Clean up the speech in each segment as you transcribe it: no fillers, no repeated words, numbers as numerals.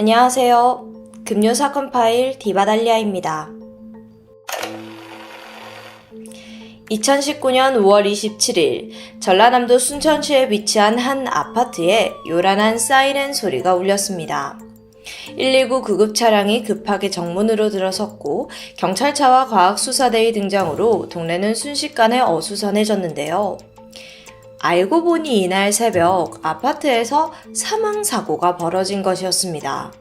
안녕하세요. 금요 사건 파일 디바달리아입니다. 2019년 5월 27일 전라남도 순천시에 위치한 한 아파트에 요란한 사이렌 소리가 울렸습니다. 119 구급 차량이 급하게 정문으로 들어섰고 경찰차와 과학수사대의 등장으로 동네는 순식간에 어수선해졌는데요. 알고 보니 이날 새벽 아파트에서 사망사고가 벌어진 것이었습니다.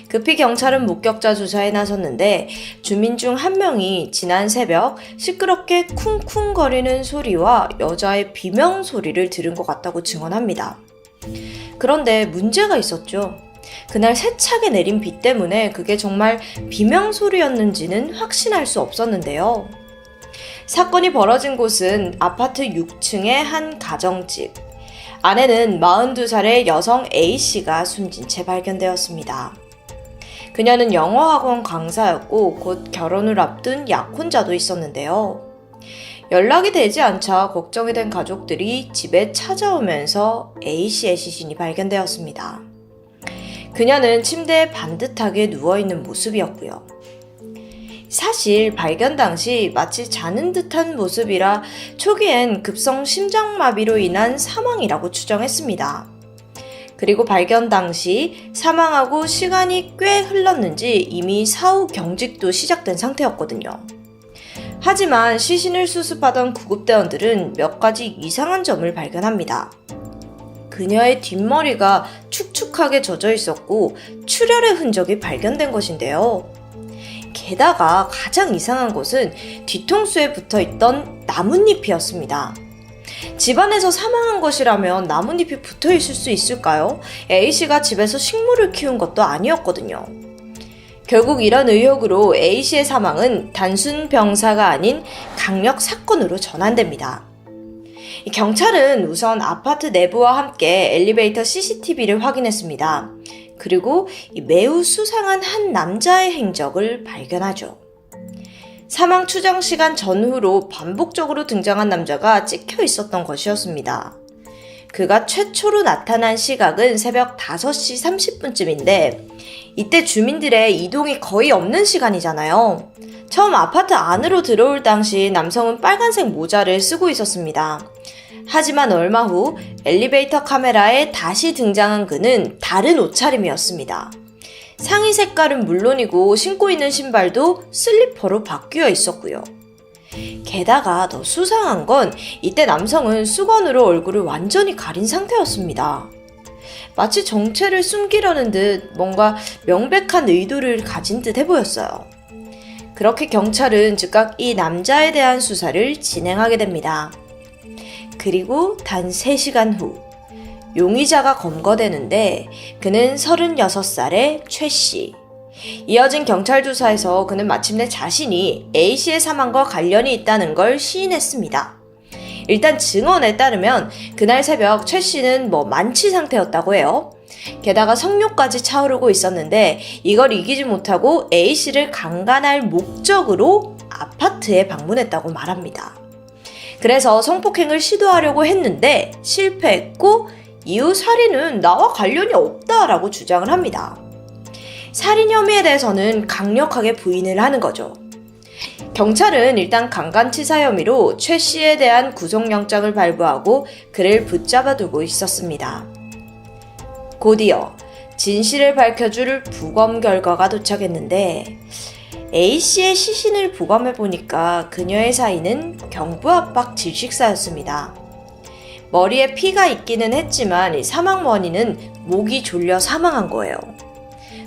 급히 경찰은 목격자 조사에 나섰는데 주민 중 한 명이 지난 새벽 시끄럽게 쿵쿵거리는 소리와 여자의 비명 소리를 들은 것 같다고 증언합니다. 그런데 문제가 있었죠. 그날 세차게 내린 비 때문에 그게 정말 비명 소리였는지는 확신할 수 없었는데요. 사건이 벌어진 곳은 아파트 6층의 한 가정집. 아내는 42살의 여성 A씨가 숨진 채 발견되었습니다. 그녀는 영어학원 강사였고 곧 결혼을 앞둔 약혼자도 있었는데요. 연락이 되지 않자 걱정이 된 가족들이 집에 찾아오면서 A씨의 시신이 발견되었습니다. 그녀는 침대에 반듯하게 누워있는 모습이었고요. 사실 발견 당시 마치 자는 듯한 모습이라 초기엔 급성 심장마비로 인한 사망이라고 추정했습니다. 그리고 발견 당시 사망하고 시간이 꽤 흘렀는지 이미 사후 경직도 시작된 상태였거든요. 하지만 시신을 수습하던 구급대원들은 몇 가지 이상한 점을 발견합니다. 그녀의 뒷머리가 축축하게 젖어 있었고 출혈의 흔적이 발견된 것인데요. 게다가 가장 이상한 것은 뒤통수에 붙어있던 나뭇잎이었습니다. 집안에서 사망한 것이라면 나뭇잎이 붙어있을 수 있을까요? A씨가 집에서 식물을 키운 것도 아니었거든요. 결국 이런 의혹으로 A씨의 사망은 단순 병사가 아닌 강력 사건으로 전환됩니다. 경찰은 우선 아파트 내부와 함께 엘리베이터 CCTV를 확인했습니다. 그리고 매우 수상한 한 남자의 행적을 발견하죠. 사망 추정 시간 전후로 반복적으로 등장한 남자가 찍혀 있었던 것이었습니다. 그가 최초로 나타난 시각은 새벽 5시 30분쯤인데 이때 주민들의 이동이 거의 없는 시간이잖아요. 처음 아파트 안으로 들어올 당시 남성은 빨간색 모자를 쓰고 있었습니다. 하지만 얼마 후 엘리베이터 카메라에 다시 등장한 그는 다른 옷차림이었습니다. 상의 색깔은 물론이고 신고 있는 신발도 슬리퍼로 바뀌어 있었고요. 게다가 더 수상한 건 이때 남성은 수건으로 얼굴을 완전히 가린 상태였습니다. 마치 정체를 숨기려는 듯 뭔가 명백한 의도를 가진 듯해 보였어요. 그렇게 경찰은 즉각 이 남자에 대한 수사를 진행하게 됩니다. 그리고 단 3시간 후 용의자가 검거되는데 그는 36살의 최씨. 이어진 경찰 조사에서 그는 마침내 자신이 A씨의 사망과 관련이 있다는 걸 시인했습니다. 일단 증언에 따르면 그날 새벽 최씨는 만취 상태였다고 해요. 게다가 성욕까지 차오르고 있었는데 이걸 이기지 못하고 A씨를 강간할 목적으로 아파트에 방문했다고 말합니다. 그래서 성폭행을 시도하려고 했는데 실패했고 이후 살인은 나와 관련이 없다라고 주장을 합니다. 살인 혐의에 대해서는 강력하게 부인을 하는 거죠. 경찰은 일단 강간치사 혐의로 최 씨에 대한 구속영장을 발부하고 그를 붙잡아두고 있었습니다. 곧이어 진실을 밝혀줄 부검 결과가 도착했는데 A씨의 시신을 부검해보니까 그녀의 사인은 경부압박 질식사였습니다. 머리에 피가 있기는 했지만 사망 원인은 목이 졸려 사망한 거예요.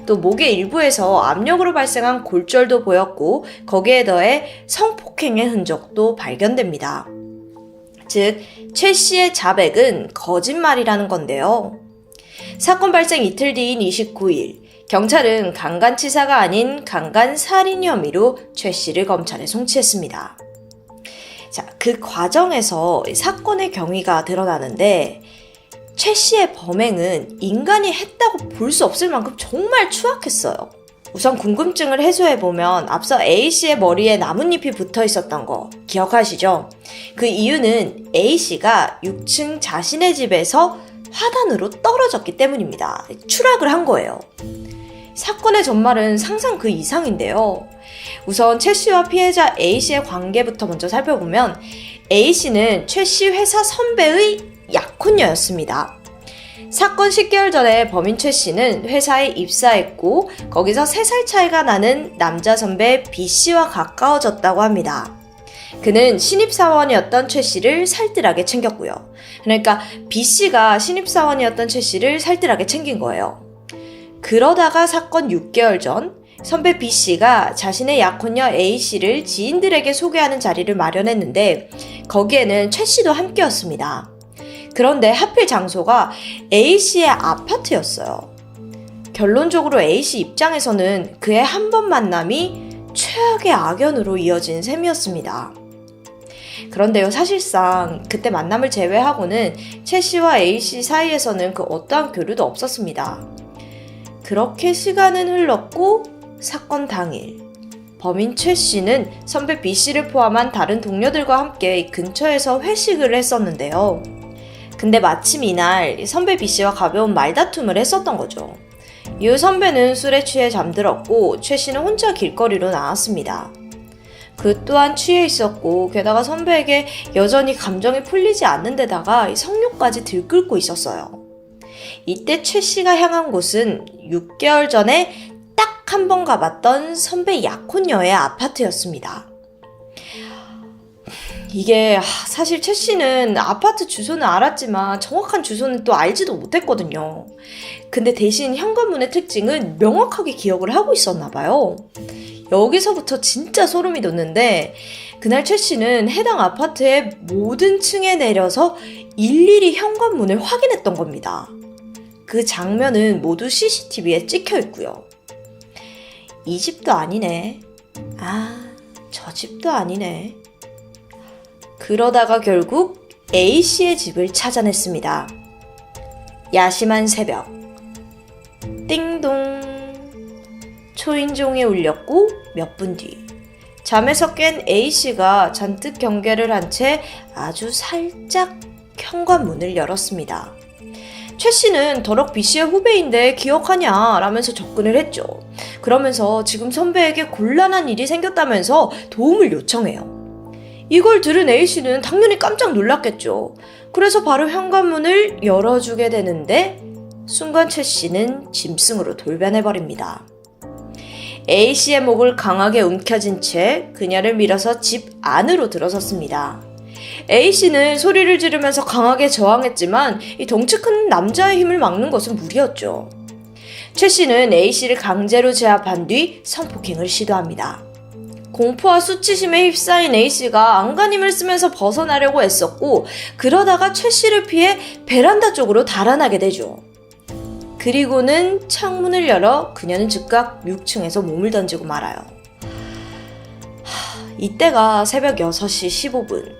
또 목의 일부에서 압력으로 발생한 골절도 보였고 거기에 더해 성폭행의 흔적도 발견됩니다. 즉, 최 씨의 자백은 거짓말이라는 건데요. 사건 발생 이틀 뒤인 29일 경찰은 강간치사가 아닌 강간살인 혐의로 최 씨를 검찰에 송치했습니다. 자, 그 과정에서 사건의 경위가 드러나는데 최 씨의 범행은 인간이 했다고 볼 수 없을 만큼 정말 추악했어요. 우선 궁금증을 해소해보면 앞서 A씨의 머리에 나뭇잎이 붙어 있었던 거 기억하시죠? 그 이유는 A씨가 6층 자신의 집에서 화단으로 떨어졌기 때문입니다. 추락을 한 거예요. 사건의 전말은 상상 그 이상인데요. 우선 최 씨와 피해자 A 씨의 관계부터 먼저 살펴보면 A 씨는 최 씨 회사 선배의 약혼녀였습니다. 사건 10개월 전에 범인 최 씨는 회사에 입사했고 거기서 3살 차이가 나는 남자 선배 B 씨와 가까워졌다고 합니다. 그는 신입사원이었던 최 씨를 살뜰하게 챙겼고요. 그러니까 B 씨가 신입사원이었던 최 씨를 살뜰하게 챙긴 거예요. 그러다가 사건 6개월 전 선배 B 씨가 자신의 약혼녀 A 씨를 지인들에게 소개하는 자리를 마련했는데 거기에는 최 씨도 함께였습니다. 그런데 하필 장소가 A 씨의 아파트였어요. 결론적으로 A 씨 입장에서는 그의 한 번 만남이 최악의 악연으로 이어진 셈이었습니다. 그런데요, 사실상 그때 만남을 제외하고는 최 씨와 A 씨 사이에서는 그 어떠한 교류도 없었습니다. 그렇게 시간은 흘렀고 사건 당일 범인 최 씨는 선배 B 씨를 포함한 다른 동료들과 함께 근처에서 회식을 했었는데요. 근데 마침 이날 선배 B 씨와 가벼운 말다툼을 했었던 거죠. 이후 선배는 술에 취해 잠들었고 최 씨는 혼자 길거리로 나왔습니다. 그 또한 취해 있었고 게다가 선배에게 여전히 감정이 풀리지 않는 데다가 성욕까지 들끓고 있었어요. 이때 최 씨가 향한 곳은 6개월 전에 딱 한 번 가봤던 선배 약혼녀의 아파트였습니다. 이게 사실 최 씨는 아파트 주소는 알았지만 정확한 주소는 또 알지도 못했거든요. 근데 대신 현관문의 특징은 명확하게 기억을 하고 있었나 봐요. 여기서부터 진짜 소름이 돋는데 그날 최 씨는 해당 아파트의 모든 층에 내려서 일일이 현관문을 확인했던 겁니다. 그 장면은 모두 CCTV에 찍혀 있고요. 이 집도 아니네. 저 집도 아니네. 그러다가 결국 A씨의 집을 찾아냈습니다. 야심한 새벽. 띵동. 초인종이 울렸고 몇 분 뒤. 잠에서 깬 A씨가 잔뜩 경계를 한 채 아주 살짝 현관문을 열었습니다. 최 씨는 더럭 B씨의 후배인데 기억하냐 라면서 접근을 했죠. 그러면서 지금 선배에게 곤란한 일이 생겼다면서 도움을 요청해요. 이걸 들은 A씨는 당연히 깜짝 놀랐겠죠. 그래서 바로 현관문을 열어주게 되는데 순간 최 씨는 짐승으로 돌변해버립니다. A씨의 목을 강하게 움켜쥔 채 그녀를 밀어서 집 안으로 들어섰습니다. A씨는 소리를 지르면서 강하게 저항했지만 이 덩치 큰 남자의 힘을 막는 것은 무리였죠. 최 씨는 A씨를 강제로 제압한 뒤 성폭행을 시도합니다. 공포와 수치심에 휩싸인 A씨가 안간힘을 쓰면서 벗어나려고 애썼고 그러다가 최 씨를 피해 베란다 쪽으로 달아나게 되죠. 그리고는 창문을 열어 그녀는 즉각 6층에서 몸을 던지고 말아요. 이때가 새벽 6시 15분.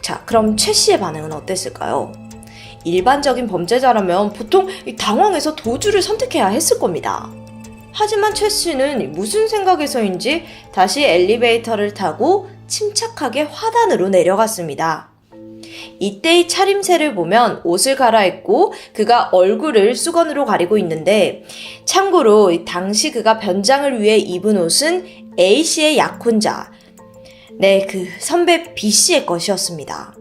자, 그럼 최 씨의 반응은 어땠을까요? 일반적인 범죄자라면 보통 당황해서 도주를 선택해야 했을 겁니다. 하지만 최 씨는 무슨 생각에서인지 다시 엘리베이터를 타고 침착하게 화단으로 내려갔습니다. 이때의 차림새를 보면 옷을 갈아입고 그가 얼굴을 수건으로 가리고 있는데 참고로 당시 그가 변장을 위해 입은 옷은 A씨의 약혼자, 그 선배 B씨의 것이었습니다.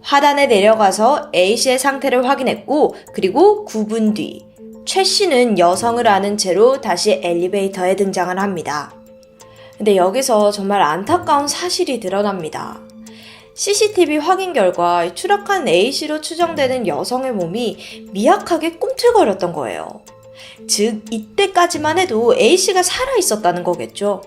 화단에 내려가서 A씨의 상태를 확인했고 그리고 9분 뒤 최 씨는 여성을 아는 채로 다시 엘리베이터에 등장을 합니다. 근데 여기서 정말 안타까운 사실이 드러납니다. CCTV 확인 결과 추락한 A씨로 추정되는 여성의 몸이 미약하게 꿈틀거렸던 거예요. 즉 이때까지만 해도 A씨가 살아있었다는 거겠죠.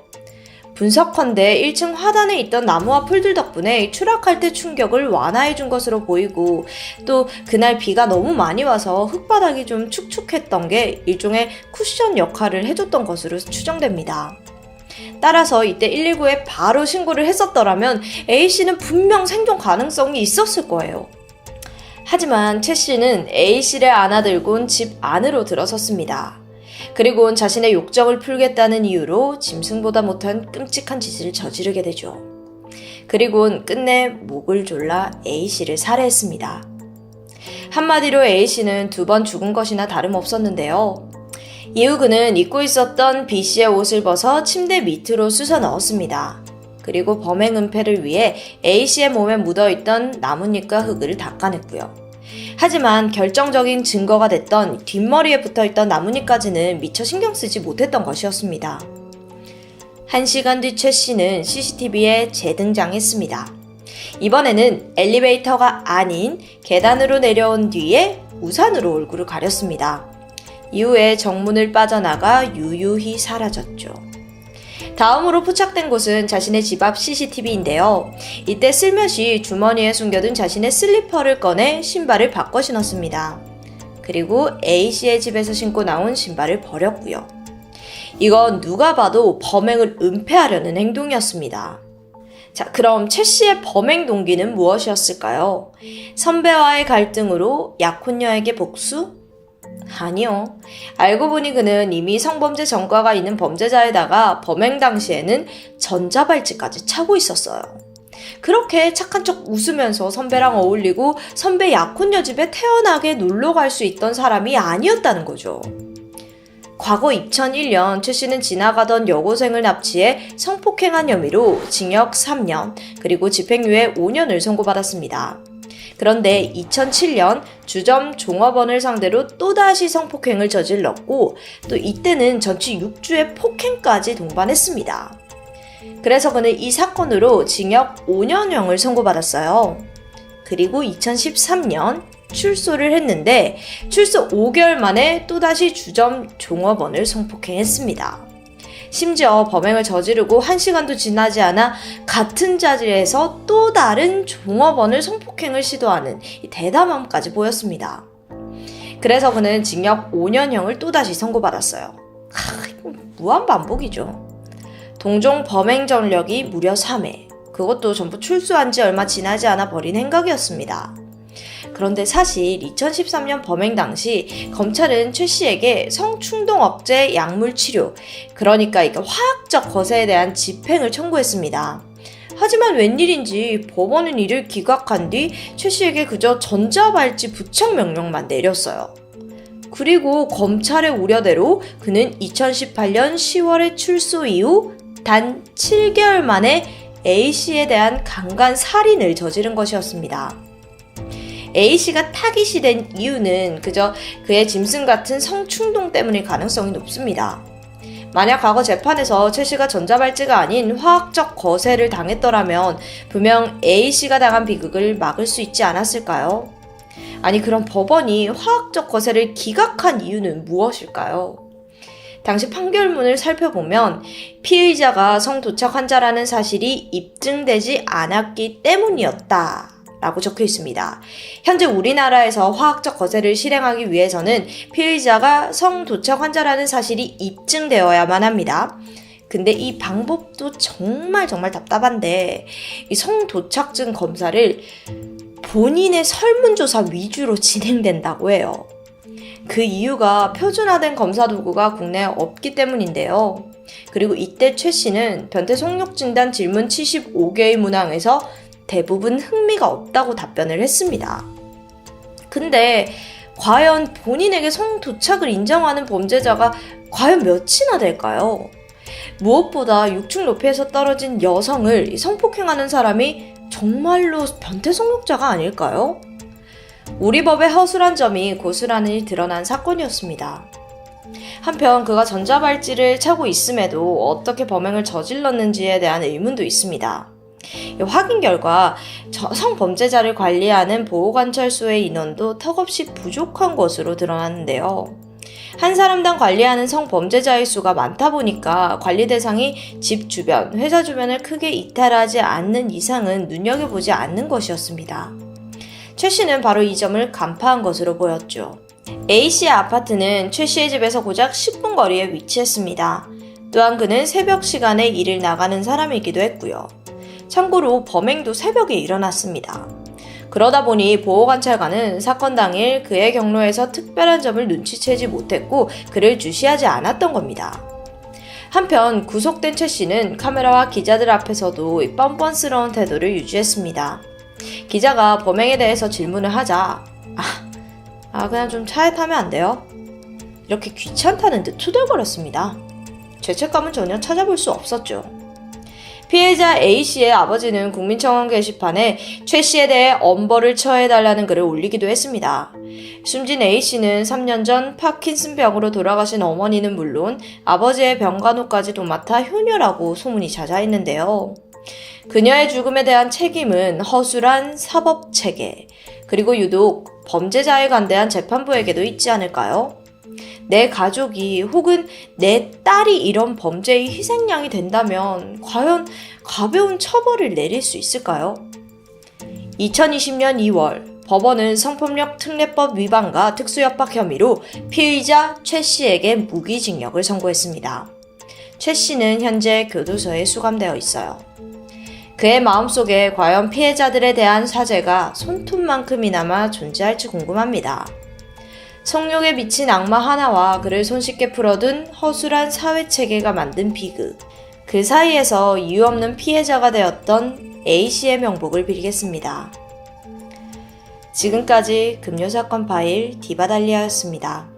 분석컨대 1층 화단에 있던 나무와 풀들 덕분에 추락할 때 충격을 완화해준 것으로 보이고 또 그날 비가 너무 많이 와서 흙바닥이 좀 축축했던 게 일종의 쿠션 역할을 해줬던 것으로 추정됩니다. 따라서 이때 119에 바로 신고를 했었더라면 A씨는 분명 생존 가능성이 있었을 거예요. 하지만 최 씨는 A씨를 안아들곤 집 안으로 들어섰습니다. 그리고 자신의 욕정을 풀겠다는 이유로 짐승보다 못한 끔찍한 짓을 저지르게 되죠. 그리고는 끝내 목을 졸라 A씨를 살해했습니다. 한마디로 A씨는 2번 죽은 것이나 다름없었는데요. 이후 그는 입고 있었던 B씨의 옷을 벗어 침대 밑으로 쑤셔 넣었습니다. 그리고 범행 은폐를 위해 A씨의 몸에 묻어있던 나뭇잎과 흙을 닦아냈고요. 하지만 결정적인 증거가 됐던 뒷머리에 붙어있던 나뭇잎까지는 미처 신경 쓰지 못했던 것이었습니다. 1시간 뒤 최 씨는 CCTV에 재등장했습니다. 이번에는 엘리베이터가 아닌 계단으로 내려온 뒤에 우산으로 얼굴을 가렸습니다. 이후에 정문을 빠져나가 유유히 사라졌죠. 다음으로 포착된 곳은 자신의 집 앞 CCTV인데요. 이때 슬며시 주머니에 숨겨둔 자신의 슬리퍼를 꺼내 신발을 바꿔 신었습니다. 그리고 A씨의 집에서 신고 나온 신발을 버렸고요. 이건 누가 봐도 범행을 은폐하려는 행동이었습니다. 자, 그럼 최 씨의 범행 동기는 무엇이었을까요? 선배와의 갈등으로 약혼녀에게 복수? 아니요. 알고 보니 그는 이미 성범죄 전과가 있는 범죄자에다가 범행 당시에는 전자발찌까지 차고 있었어요. 그렇게 착한 척 웃으면서 선배랑 어울리고 선배 약혼녀 집에 태연하게 놀러 갈 수 있던 사람이 아니었다는 거죠. 과거 2001년 최 씨는 지나가던 여고생을 납치해 성폭행한 혐의로 징역 3년 그리고 집행유예 5년을 선고받았습니다. 그런데 2007년 주점 종업원을 상대로 또다시 성폭행을 저질렀고 또 이때는 전치 6주의 폭행까지 동반했습니다. 그래서 그는 이 사건으로 징역 5년형을 선고받았어요. 그리고 2013년 출소를 했는데 출소 5개월 만에 또다시 주점 종업원을 성폭행했습니다. 심지어 범행을 저지르고 1시간도 지나지 않아 같은 자리에서 또 다른 종업원을 성폭행을 시도하는 이 대담함까지 보였습니다. 그래서 그는 징역 5년형을 또다시 선고받았어요. 무한 반복이죠. 동종 범행 전력이 무려 3회. 그것도 전부 출소한 지 얼마 지나지 않아 벌인 행각이었습니다. 그런데 사실 2013년 범행 당시 검찰은 최 씨에게 성충동 억제 약물 치료, 그러니까 이게 화학적 거세에 대한 집행을 청구했습니다. 하지만 웬일인지 법원은 이를 기각한 뒤 최 씨에게 그저 전자발찌 부착 명령만 내렸어요. 그리고 검찰의 우려대로 그는 2018년 10월에 출소 이후 단 7개월 만에 A씨에 대한 강간 살인을 저지른 것이었습니다. A씨가 타깃이 된 이유는 그저 그의 짐승 같은 성충동 때문일 가능성이 높습니다. 만약 과거 재판에서 최 씨가 전자발찌가 아닌 화학적 거세를 당했더라면 분명 A씨가 당한 비극을 막을 수 있지 않았을까요? 아니, 그럼 법원이 화학적 거세를 기각한 이유는 무엇일까요? 당시 판결문을 살펴보면 피의자가 성도착 환자라는 사실이 입증되지 않았기 때문이었다 라고 적혀 있습니다. 현재 우리나라에서 화학적 거세를 실행하기 위해서는 피의자가 성도착 환자라는 사실이 입증되어야만 합니다. 근데 이 방법도 정말 답답한데 이 성도착증 검사를 본인의 설문조사 위주로 진행된다고 해요. 그 이유가 표준화된 검사 도구가 국내에 없기 때문인데요. 그리고 이때 최 씨는 변태 성욕 진단 질문 75개의 문항에서 대부분 흥미가 없다고 답변을 했습니다. 근데 과연 본인에게 성도착을 인정하는 범죄자가 과연 몇이나 될까요? 무엇보다 6층 높이에서 떨어진 여성을 성폭행하는 사람이 정말로 변태 성욕자가 아닐까요? 우리 법의 허술한 점이 고스란히 드러난 사건이었습니다. 한편 그가 전자발찌를 차고 있음에도 어떻게 범행을 저질렀는지에 대한 의문도 있습니다. 확인 결과 성범죄자를 관리하는 보호관찰소의 인원도 턱없이 부족한 것으로 드러났는데요. 한 사람당 관리하는 성범죄자의 수가 많다 보니까 관리 대상이 집 주변, 회사 주변을 크게 이탈하지 않는 이상은 눈여겨보지 않는 것이었습니다. 최 씨는 바로 이 점을 간파한 것으로 보였죠. A씨의 아파트는 최 씨의 집에서 고작 10분 거리에 위치했습니다. 또한 그는 새벽 시간에 일을 나가는 사람이기도 했고요. 참고로 범행도 새벽에 일어났습니다. 그러다 보니 보호관찰관은 사건 당일 그의 경로에서 특별한 점을 눈치채지 못했고 그를 주시하지 않았던 겁니다. 한편 구속된 최 씨는 카메라와 기자들 앞에서도 뻔뻔스러운 태도를 유지했습니다. 기자가 범행에 대해서 질문을 하자 그냥 좀 차에 타면 안 돼요? 이렇게 귀찮다는 듯 투덜거렸습니다. 죄책감은 전혀 찾아볼 수 없었죠. 피해자 A씨의 아버지는 국민청원 게시판에 최 씨에 대해 엄벌을 처해달라는 글을 올리기도 했습니다. 숨진 A씨는 3년 전 파킨슨병으로 돌아가신 어머니는 물론 아버지의 병간호까지도 맡아 효녀라고 소문이 자자했는데요. 그녀의 죽음에 대한 책임은 허술한 사법체계, 그리고 유독 범죄자에 관대한 재판부에게도 있지 않을까요? 내 가족이 혹은 내 딸이 이런 범죄의 희생양이 된다면 과연 가벼운 처벌을 내릴 수 있을까요? 2020년 2월 법원은 성폭력 특례법 위반과 특수협박 혐의로 피의자 최 씨에게 무기징역을 선고했습니다. 최 씨는 현재 교도소에 수감되어 있어요. 그의 마음속에 과연 피해자들에 대한 사죄가 손톱만큼이나마 존재할지 궁금합니다. 성욕에 미친 악마 하나와 그를 손쉽게 풀어둔 허술한 사회체계가 만든 비극. 그 사이에서 이유 없는 피해자가 되었던 A씨의 명복을 빌겠습니다. 지금까지 금요사건 파일 디바달리아였습니다.